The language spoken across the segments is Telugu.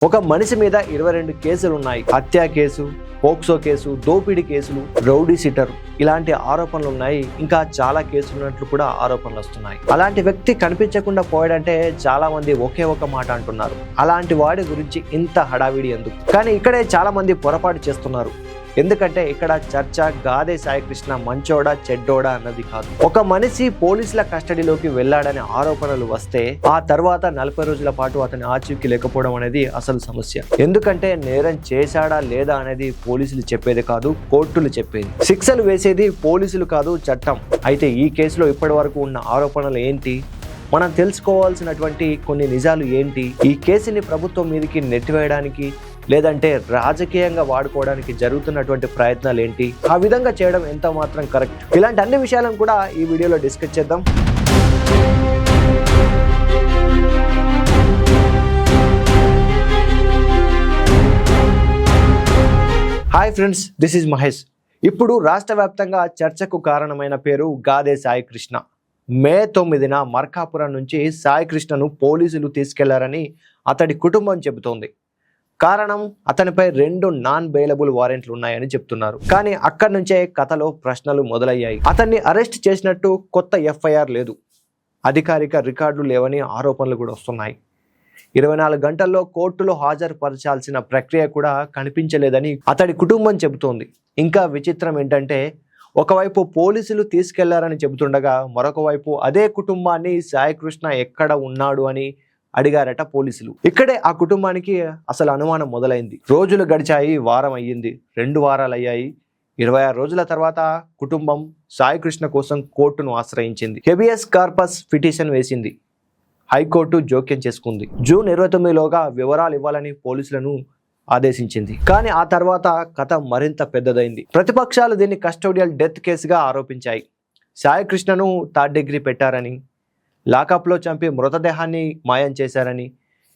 ఒక మనిషి మీద 22 కేసులు ఉన్నాయి. హత్య కేసు, పోక్సో కేసు, దోపిడీ కేసులు, రౌడీ సిటర్ ఇలాంటి ఆరోపణలు ఉన్నాయి. ఇంకా చాలా కేసులు ఉన్నట్లు కూడా ఆరోపణలు వస్తున్నాయి. అలాంటి వ్యక్తి కనిపించకుండా పోయాడంటే చాలా మంది ఒకే ఒక మాట అంటున్నారు. అలాంటి వాడి గురించి ఇంత హడావిడి ఎందుకు? కానీ ఇక్కడే చాలా మంది పొరపాటు చేస్తున్నారు. ఎందుకంటే ఇక్కడ చర్చ గాదే సాయికృష్ణ మంచోడా చెడ్డోడా అన్నది కాదు. ఒక మనిషి పోలీసుల కస్టడీలోకి వెళ్లాడనే ఆరోపణలు వస్తే ఆ తర్వాత 40 రోజుల పాటు అతని ఆచూకీ లేకపోవడం అనేది అసలు సమస్య. ఎందుకంటే నేరం చేశాడా లేదా అనేది పోలీసులు చెప్పేది కాదు, కోర్టులు చెప్పేది. శిక్షలు వేసేది పోలీసులు కాదు, చట్టం. అయితే ఈ కేసులో ఇప్పటి వరకు ఉన్న ఆరోపణలు ఏంటి, మనం తెలుసుకోవాల్సినటువంటి కొన్ని నిజాలు ఏంటి, ఈ కేసుని ప్రభుత్వం మీదకి నెట్టివేయడానికి లేదంటే రాజకీయంగా వాడుకోవడానికి జరుగుతున్నటువంటి ప్రయత్నాలు ఏంటి, ఆ విధంగా చేయడం ఎంత మాత్రం కరెక్ట్, ఇలాంటి అన్ని విషయాలను కూడా ఈ వీడియోలో డిస్కస్ చేద్దాం. Hi friends, this is Mahesh. ఇప్పుడు రాష్ట్ర వ్యాప్తంగా చర్చకు కారణమైన పేరు గాదే సాయికృష్ణ. మే 9న మార్కాపురం నుంచి సాయికృష్ణను పోలీసులు తీసుకెళ్లారని అతడి కుటుంబం చెబుతోంది. కారణం, అతనిపై 2 నాన్ బెయిలబుల్ వారెంట్లు ఉన్నాయని చెప్తున్నారు. కానీ అక్కడి నుంచే కథలో ప్రశ్నలు మొదలయ్యాయి. అతన్ని అరెస్ట్ చేసినట్టు కొత్త ఎఫ్ఐఆర్ లేదు, అధికారిక రికార్డులు లేవని ఆరోపణలు కూడా వస్తున్నాయి. 24 గంటల్లో కోర్టులో హాజరుపరచాల్సిన ప్రక్రియ కూడా కనిపించలేదని అతడి కుటుంబం చెబుతోంది. ఇంకా విచిత్రం ఏంటంటే, ఒకవైపు పోలీసులు తీసుకెళ్లారని చెబుతుండగా మరొక వైపు అదే కుటుంబాన్ని సాయికృష్ణ ఎక్కడ ఉన్నాడు అని అడిగారట పోలీసులు. ఇక్కడే ఆ కుటుంబానికి అసలు అనుమానం మొదలైంది. రోజులు గడిచాయి, వారం అయ్యింది, 2 వారాలు అయ్యాయి. 26 రోజుల తర్వాత కుటుంబం సాయికృష్ణ కోసం కోర్టును ఆశ్రయించింది. హెబియస్ కార్పస్ పిటిషన్ వేసింది. హైకోర్టు జోక్యం చేసుకుంది. జూన్ 29లోగా వివరాలు ఇవ్వాలని పోలీసులను ఆదేశించింది. కానీ ఆ తర్వాత కథ మరింత పెద్దదైంది. ప్రతిపక్షాలు దీన్ని కస్టోడియల్ డెత్ కేసుగా ఆరోపించాయి. సాయికృష్ణను 3rd డిగ్రీ పెట్టారని, లాకప్లో చంపి మృతదేహాన్ని మాయం చేశారని,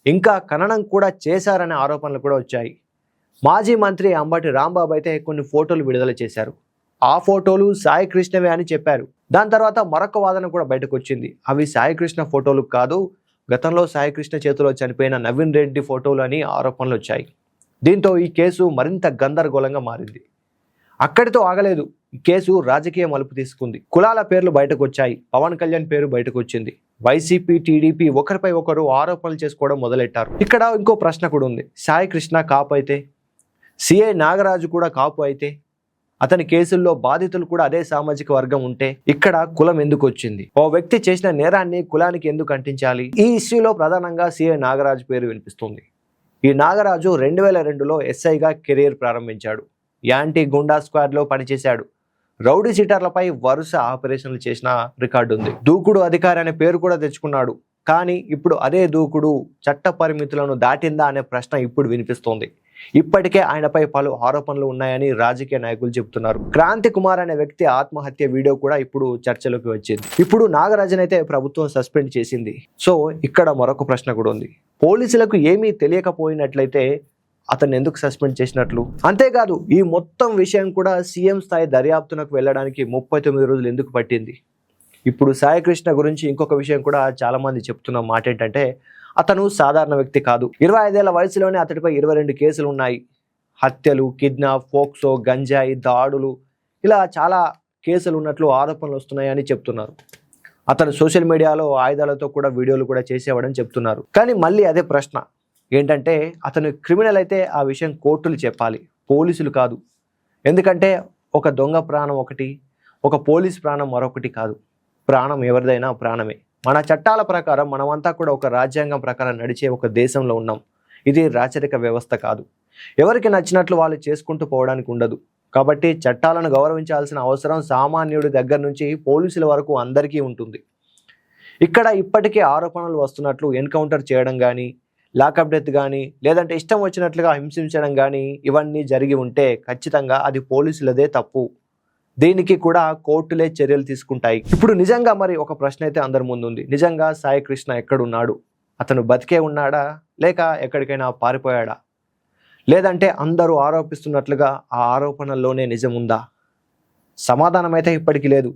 ఇంకా ఖననం కూడా చేశారనే ఆరోపణలు కూడా వచ్చాయి. మాజీ మంత్రి అంబటి రాంబాబు అయితే కొన్ని ఫోటోలు విడుదల చేశారు. ఆ ఫోటోలు సాయికృష్ణవే అని చెప్పారు. దాని తర్వాత మరొక వాదన కూడా బయటకు వచ్చింది. అవి సాయికృష్ణ ఫోటోలు కాదు, గతంలో సాయికృష్ణ చేతిలో చనిపోయిన నవీన్ రెడ్డి ఫోటోలు అని ఆరోపణలు వచ్చాయి. దీంతో ఈ కేసు మరింత గందరగోళంగా మారింది. అక్కడితో ఆగలేదు. ఈ కేసు రాజకీయ మలుపు తీసుకుంది. కులాల పేర్లు బయటకు వచ్చాయి. పవన్ కళ్యాణ్ పేరు బయటకు వచ్చింది. వైసీపీ, టీడీపీ ఒకరిపై ఒకరు ఆరోపణలు చేసుకోవడం మొదలెట్టారు. ఇక్కడ ఇంకో ప్రశ్న కూడా ఉంది. సాయికృష్ణ కాపు అయితే, సిఐ నాగరాజు కూడా కాపు అయితే, అతని కేసుల్లో బాధితులు కూడా అదే సామాజిక వర్గం ఉంటే ఇక్కడ కులం ఎందుకు వచ్చింది? ఓ వ్యక్తి చేసిన నేరాన్ని కులానికి ఎందుకు అంటించాలి? ఈ ఇష్యూలో ప్రధానంగా సిఐ నాగరాజు పేరు వినిపిస్తుంది. ఈ నాగరాజు 2002లో ఎస్ఐగా కెరీర్ ప్రారంభించాడు. యాంటీ గుండా స్క్వాడ్లో పనిచేశాడు. రౌడీ సిటర్లపై వరుస ఆపరేషన్లు చేసిన రికార్డు ఉంది. దూకుడు అధికారి అనే పేరు కూడా తెచ్చుకున్నాడు. కానీ ఇప్పుడు అదే దూకుడు చట్ట పరిమితులను దాటిందా అనే ప్రశ్న ఇప్పుడు వినిపిస్తోంది. ఇప్పటికే ఆయనపై పలు ఆరోపణలు ఉన్నాయని రాజకీయ నాయకులు చెబుతున్నారు. క్రాంతి కుమార్ అనే వ్యక్తి ఆత్మహత్య వీడియో కూడా ఇప్పుడు చర్చలోకి వచ్చింది. ఇప్పుడు నాగరాజన్ అయితే ప్రభుత్వం సస్పెండ్ చేసింది. సో ఇక్కడ మరొక ప్రశ్న కూడా ఉంది. పోలీసులకు ఏమీ తెలియకపోయినట్లయితే అతన్ని ఎందుకు సస్పెండ్ చేసినట్లు? అంతేకాదు, ఈ మొత్తం విషయం కూడా సీఎం స్థాయి దర్యాప్తునకు వెళ్ళడానికి 39 రోజులు ఎందుకు పట్టింది? ఇప్పుడు సాయికృష్ణ గురించి ఇంకొక విషయం కూడా చాలా మంది చెప్తున్న మాట ఏంటంటే, అతను సాధారణ వ్యక్తి కాదు. 25 ఏళ్ల వయసులోనే అతడిపై 22 కేసులు ఉన్నాయి. హత్యలు, కిడ్నాప్, పోక్సో, గంజాయి, దాడులు, ఇలా చాలా కేసులు ఉన్నట్లు ఆరోపణలు వస్తున్నాయని చెప్తున్నారు. అతను సోషల్ మీడియాలో ఆయుధాలతో కూడా వీడియోలు కూడా చేసేవాడని చెప్తున్నారు. కానీ మళ్ళీ అదే ప్రశ్న ఏంటంటే, అతను క్రిమినల్ అయితే ఆ విషయం కోర్టులు చెప్పాలి, పోలీసులు కాదు. ఎందుకంటే ఒక దొంగ ప్రాణం ఒకటి, ఒక పోలీస్ ప్రాణం మరొకటి కాదు. ప్రాణం ఎవరిదైనా ప్రాణమే. మన చట్టాల ప్రకారం మనమంతా కూడా ఒక రాజ్యాంగం ప్రకారం నడిచే ఒక దేశంలో ఉన్నాం. ఇది రాచరిక వ్యవస్థ కాదు. ఎవరికి నచ్చినట్లు వాళ్ళు చేసుకుంటూ పోవడానికి ఉండదు. కాబట్టి చట్టాలను గౌరవించాల్సిన అవసరం సామాన్యుడి దగ్గర నుంచి పోలీసుల వరకు అందరికీ ఉంటుంది. ఇక్కడ ఇప్పటికే ఆరోపణలు వస్తున్నట్లు ఎన్కౌంటర్ చేయడం కానీ, లాకప్ డెత్ కానీ, లేదంటే ఇష్టం వచ్చినట్లుగా హింసించడం కానీ ఇవన్నీ జరిగి ఉంటే ఖచ్చితంగా అది పోలీసులదే తప్పు. దీనికి కూడా కోర్టులే చర్యలు తీసుకుంటాయి. ఇప్పుడు నిజంగా మరి ఒక ప్రశ్న అయితే అందరి ముందు ఉంది. నిజంగా సాయికృష్ణ ఎక్కడున్నాడు? అతను బతికే ఉన్నాడా, లేక ఎక్కడికైనా పారిపోయాడా? లేదంటే అందరూ ఆరోపిస్తున్నట్లుగా ఆ ఆరోపణల్లోనే నిజం ఉందా? సమాధానం అయితే ఇప్పటికీ లేదు.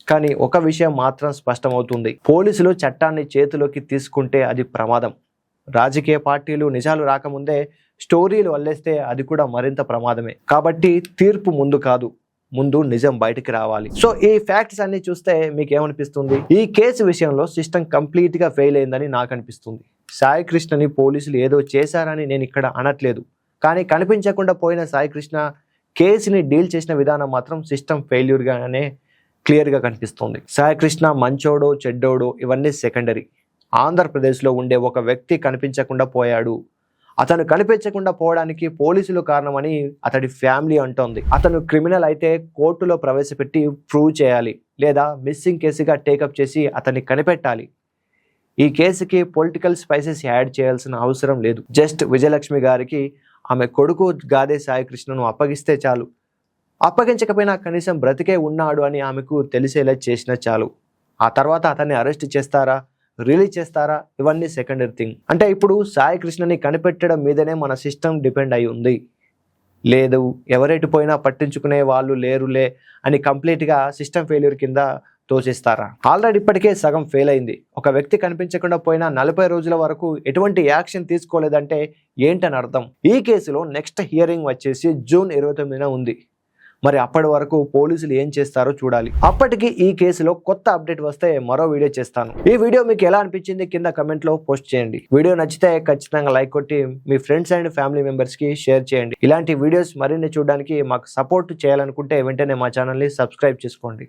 కానీ ఒక విషయం మాత్రం స్పష్టమవుతుంది. పోలీసులు చట్టాన్ని చేతిలోకి తీసుకుంటే అది ప్రమాదం. రాజకీయ పార్టీలు నిజాలు రాకముందే స్టోరీలు వల్లేస్తే అది కూడా మరింత ప్రమాదమే. కాబట్టి తీర్పు ముందు కాదు, ముందు నిజం బయటికి రావాలి. సో ఈ ఫ్యాక్ట్స్ అన్ని చూస్తే మీకు ఏమనిపిస్తుంది? ఈ కేసు విషయంలో సిస్టమ్ కంప్లీట్ గా ఫెయిల్ అయిందని నాకు అనిపిస్తుంది. సాయి కృష్ణని పోలీసులు ఏదో చేశారని నేను ఇక్కడ అనట్లేదు, కానీ కనిపించకుండా పోయిన సాయి కృష్ణ కేసుని డీల్ చేసిన విధానం మాత్రం సిస్టమ్ ఫెయిల్యూర్ గానే క్లియర్ గా కనిపిస్తుంది. సాయి కృష్ణ మంచోడో చెడ్డోడో ఇవన్నీ సెకండరీ. ఆంధ్రప్రదేశ్లో ఉండే ఒక వ్యక్తి కనిపించకుండా పోయాడు. అతను కనిపించకుండా పోవడానికి పోలీసులు కారణమని అతడి ఫ్యామిలీ అంటోంది. అతను క్రిమినల్ అయితే కోర్టులో ప్రవేశపెట్టి ప్రూవ్ చేయాలి, లేదా మిస్సింగ్ కేసుగా టేకప్ చేసి అతన్ని కనిపెట్టాలి. ఈ కేసుకి పొలిటికల్ స్పైసెస్ యాడ్ చేయాల్సిన అవసరం లేదు. జస్ట్ విజయలక్ష్మి గారికి ఆమె కొడుకు గాదే సాయి కృష్ణను అప్పగిస్తే చాలు. అప్పగించకపోయినా కనీసం బ్రతికే ఉన్నాడు అని ఆమెకు తెలిసేలా చేసినా చాలు. ఆ తర్వాత అతన్ని అరెస్ట్ చేస్తారా, రిలీజ్ చేస్తారా, ఇవన్నీ సెకండరీ థింగ్. అంటే ఇప్పుడు సాయి కృష్ణని కనిపెట్టడం మీదనే మన సిస్టమ్ డిపెండ్ అయి ఉంది. లేదు ఎవరెటు పోయినా పట్టించుకునే వాళ్ళు లేరులే అని కంప్లీట్గా సిస్టమ్ ఫెయిల్యూర్ కింద తోచేస్తారా? ఆల్రెడీ ఇప్పటికే సగం ఫెయిల్ అయింది. ఒక వ్యక్తి కనిపించకుండా పోయినా 40 రోజుల వరకు ఎటువంటి యాక్షన్ తీసుకోలేదంటే ఏంటని అర్థం? ఈ కేసులో నెక్స్ట్ హియరింగ్ వచ్చేసి జూన్ 29న ఉంది. మరి అప్పటి వరకు పోలీసులు ఏం చేస్తారో చూడాలి. అప్పటికి ఈ కేసులో కొత్త అప్డేట్ వస్తే మరో వీడియో చేస్తాను. ఈ వీడియో మీకు ఎలా అనిపించింది కింద కమెంట్ లో పోస్ట్ చేయండి. వీడియో నచ్చితే ఖచ్చితంగా లైక్ కొట్టి మీ ఫ్రెండ్స్ అండ్ ఫ్యామిలీ మెంబర్స్ కి షేర్ చేయండి. ఇలాంటి వీడియోస్ మరిన్ని చూడడానికి మాకు సపోర్ట్ చేయాలనుకుంటే వెంటనే మా ఛానల్ ని సబ్స్క్రైబ్ చేసుకోండి.